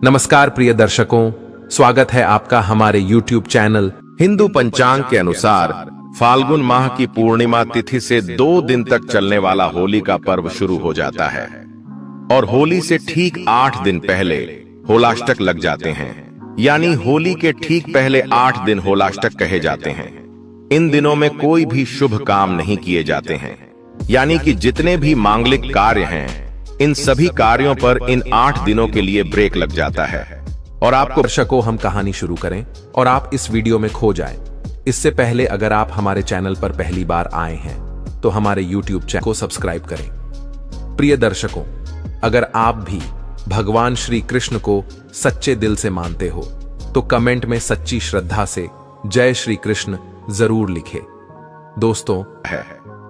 नमस्कार प्रिय दर्शकों, स्वागत है आपका हमारे YouTube चैनल। हिंदू पंचांग के अनुसार फाल्गुन माह की पूर्णिमा तिथि से 2 दिन तक चलने वाला होली का पर्व शुरू हो जाता है और होली से ठीक 8 दिन पहले होलाष्टक लग जाते हैं। यानी होली के ठीक पहले 8 दिन होलाष्टक कहे जाते हैं। इन दिनों में कोई भी शुभ काम नहीं किए जाते हैं, यानी कि जितने भी मांगलिक कार्य हैं इन सभी कार्यों पर इन 8 दिनों के लिए ब्रेक लग जाता है। और आपको दर्शकों हम कहानी शुरू करें और आप इस वीडियो में खो जाएं। इससे पहले अगर आप हमारे चैनल पर पहली बार आए हैं तो हमारे YouTube चैनल को सब्सक्राइब करें। प्रिय दर्शकों, अगर आप भी भगवान श्री कृष्ण को सच्चे दिल से मानते हो तो कमेंट में सच्ची श्रद्धा से जय श्री कृष्ण जरूर लिखें। दोस्तों,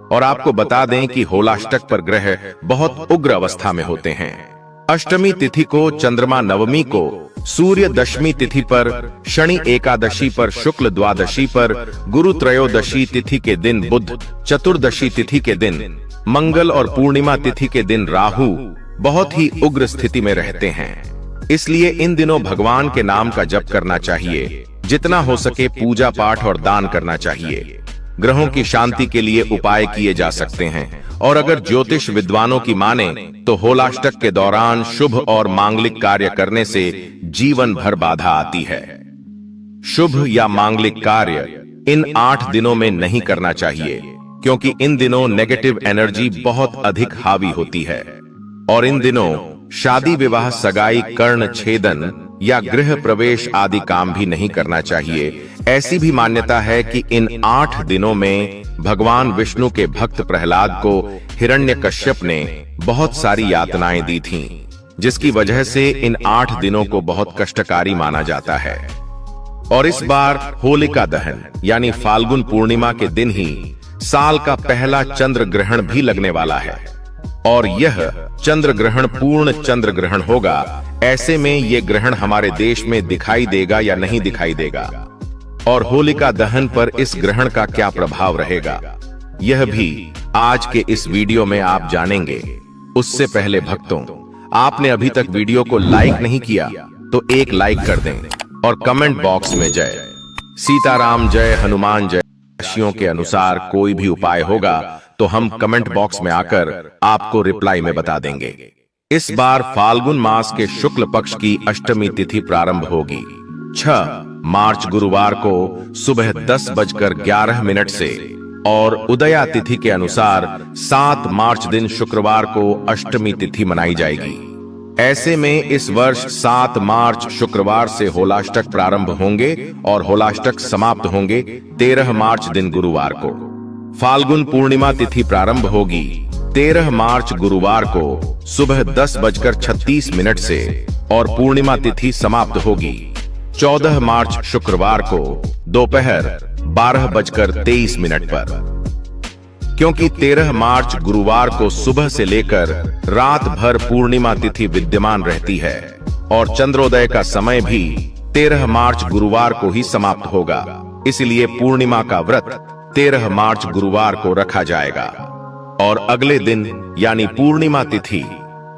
और आपको बता दें कि होलाष्टक पर ग्रह बहुत उग्र अवस्था में होते हैं। अष्टमी तिथि को चंद्रमा नवमी को, सूर्य दशमी तिथि पर, शनि एकादशी पर, शुक्ल द्वादशी पर, गुरु त्रयोदशी तिथि के दिन बुध, चतुर्दशी तिथि के दिन मंगल और पूर्णिमा तिथि के दिन राहु बहुत ही उग्र स्थिति में रहते हैं। इसलिए इन दिनों भगवान के नाम का जप करना चाहिए, जितना हो सके पूजा पाठ और दान करना चाहिए। ग्रहों की शांति के लिए उपाय किए जा सकते हैं और अगर ज्योतिष विद्वानों की माने तो होलाष्टक के दौरान शुभ और मांगलिक कार्य करने से जीवन भर बाधा आती है। शुभ या मांगलिक कार्य इन 8 दिनों में नहीं करना चाहिए, क्योंकि इन दिनों नेगेटिव एनर्जी बहुत अधिक हावी होती है और इन दिनों शादी विवाह, सगाई, कर्ण छेदन या गृह प्रवेश आदि काम भी नहीं करना चाहिए। ऐसी भी मान्यता है कि इन 8 दिनों में भगवान विष्णु के भक्त प्रहलाद को हिरण्यकश्यप ने बहुत सारी यातनाएं दी थीं, जिसकी वजह से इन 8 दिनों को बहुत कष्टकारी माना जाता है। और इस बार होलिका दहन यानी फाल्गुन पूर्णिमा के दिन ही साल का पहला चंद्र ग्रहण भी लगने वाला है और यह चंद्र ग्रहण पूर्ण चंद्र ग्रहण होगा। ऐसे में यह ग्रहण हमारे देश में दिखाई देगा या नहीं दिखाई देगा और होलिका दहन पर इस ग्रहण का क्या प्रभाव रहेगा, यह भी आज के इस वीडियो में आप जानेंगे। उससे पहले भक्तों, आपने अभी तक वीडियो को लाइक नहीं किया तो एक लाइक कर दें और कमेंट बॉक्स में जय सीताराम, जय हनुमान, जय राशियों के अनुसार कोई भी उपाय होगा तो हम कमेंट बॉक्स में आकर आपको रिप्लाई में बता देंगे। इस बार फाल्गुन मास के शुक्ल पक्ष की अष्टमी तिथि प्रारंभ होगी 6 मार्च गुरुवार को सुबह 10:11 से और उदया तिथि के अनुसार 7 मार्च दिन शुक्रवार को अष्टमी तिथि मनाई जाएगी। ऐसे में इस वर्ष 7 मार्च शुक्रवार से होलाष्टक प्रारंभ होंगे और होलाष्टक समाप्त होंगे 13 मार्च दिन गुरुवार को। फाल्गुन पूर्णिमा तिथि प्रारंभ होगी 13 मार्च गुरुवार को सुबह 10:36 से और पूर्णिमा तिथि समाप्त होगी 14 मार्च शुक्रवार को दोपहर 12:23 पर। क्योंकि 13 मार्च गुरुवार को सुबह से लेकर रात भर पूर्णिमा तिथि विद्यमान रहती है और चंद्रोदय का समय भी 13 मार्च गुरुवार को ही समाप्त होगा। इसलिए पूर्णिमा का व्रत 13 मार्च गुरुवार को रखा जाएगा और अगले दिन यानी पूर्णिमा तिथि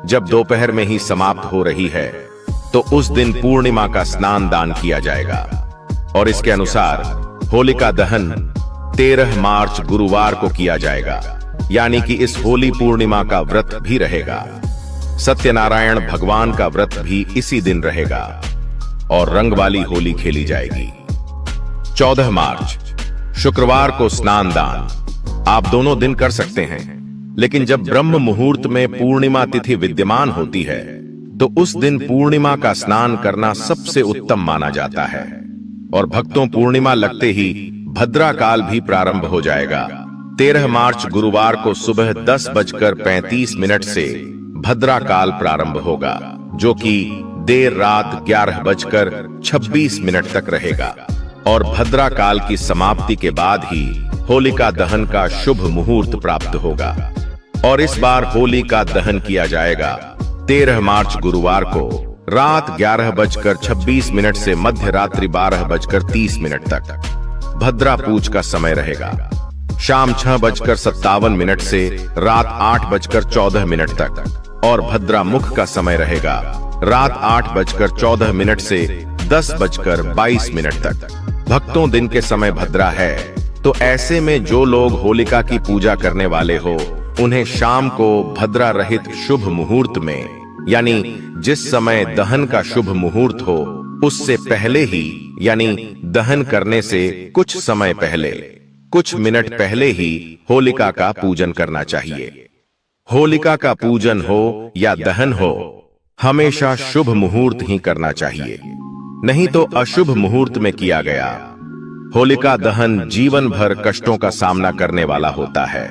जब दोपहर में ही समाप्त हो रही है तो उस दिन पूर्णिमा का स्नान दान किया जाएगा। और इसके अनुसार होलिका दहन 13 मार्च गुरुवार को किया जाएगा, यानी कि इस होली पूर्णिमा का व्रत भी रहेगा। सत्यनारायण भगवान का व्रत भी इसी दिन रहेगा और रंग वाली होली खेली जाएगी। 14 मार्च शुक्रवार को स्नान दान आप दोनों दिन कर सकते हैं, लेकिन जब ब्रह्म मुहूर्त में पूर्णिमा तिथि विद्यमान होती है तो उस दिन पूर्णिमा का स्नान करना सबसे उत्तम माना जाता है। और भक्तों, पूर्णिमा लगते ही भद्रा काल भी प्रारंभ हो जाएगा। 13 मार्च गुरुवार को सुबह 10:35 से भद्रा काल प्रारंभ होगा, जो कि देर रात 11:26 तक रहेगा और भद्रा काल की समाप्ति के बाद ही होलिका दहन का शुभ मुहूर्त प्राप्त होगा। और इस बार होलिका दहन किया जाएगा 13 मार्च गुरुवार को रात 11:26 से मध्य रात्रि 12:30 तक। भद्रा पूज का समय रहेगा शाम 6:57 से रात 8:14 तक और भद्रा मुख का समय रहेगा रात 8:14 से 10:22 तक। भक्तों, दिन के समय भद्रा है, तो ऐसे में जो लोग होलिका की पूजा करने वाले हो उन्हें शाम को भद्रा रहित शुभ मुहूर्त में, यानी जिस समय दहन का शुभ मुहूर्त हो उससे पहले ही, यानी दहन करने से कुछ समय पहले, कुछ मिनट पहले ही होलिका का पूजन करना चाहिए। होलिका का पूजन हो या दहन हो, हमेशा शुभ मुहूर्त ही करना चाहिए, नहीं तो अशुभ मुहूर्त में किया गया होलिका दहन जीवन भर कष्टों का सामना करने वाला होता है।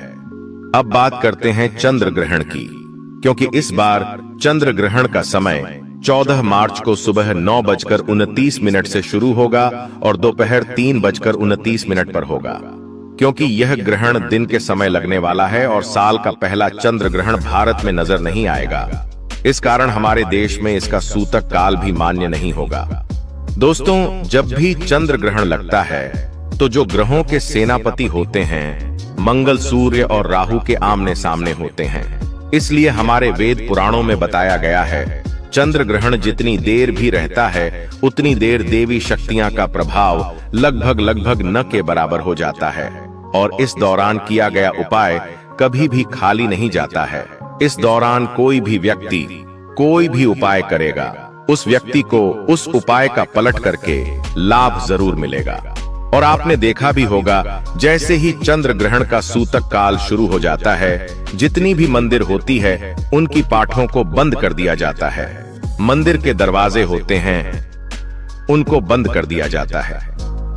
अब बात करते हैं चंद्र ग्रहण की, क्योंकि इस बार चंद्र ग्रहण का समय 14 मार्च को सुबह 9:29 से शुरू होगा और दोपहर 3:29 पर होगा। क्योंकि यह ग्रहण दिन के समय लगने वाला है और साल का पहला चंद्र ग्रहण भारत में नजर नहीं आएगा, इस कारण हमारे देश में इसका सूतक काल भी मान्य नहीं होगा। दोस्तों, जब भी चंद्र ग्रहण लगता है तो जो ग्रहों के सेनापति होते हैं, मंगल, सूर्य और राहु के आमने सामने होते हैं। इसलिए हमारे वेद पुराणों में बताया गया है, चंद्र ग्रहण जितनी देर भी रहता है उतनी देर देवी शक्तियां का प्रभाव लगभग न के बराबर हो जाता है और इस दौरान किया गया उपाय कभी भी खाली नहीं जाता है। इस दौरान कोई भी व्यक्ति कोई भी उपाय करेगा, उस व्यक्ति को उस उपाय का पलट करके लाभ जरूर मिलेगा। और आपने देखा भी होगा, जैसे ही चंद्र ग्रहण का सूतक काल शुरू हो जाता है, जितनी भी मंदिर होती है उनकी पाठों को बंद कर दिया जाता है। मंदिर के दरवाजे होते हैं उनको बंद कर दिया जाता है,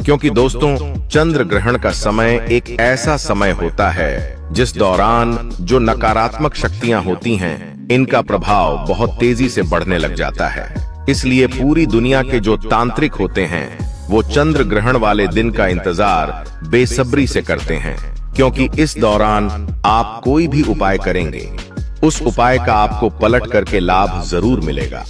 क्योंकि दोस्तों, चंद्र ग्रहण का समय एक ऐसा समय होता है जिस दौरान जो नकारात्मक शक्तियां होती हैं, इनका प्रभाव बहुत तेजी से बढ़ने लग जाता है। इसलिए पूरी दुनिया के जो तांत्रिक होते हैं वो चंद्र ग्रहण वाले दिन का इंतजार बेसब्री से करते हैं, क्योंकि इस दौरान आप कोई भी उपाय करेंगे, उस उपाय का आपको पलट करके लाभ जरूर मिलेगा।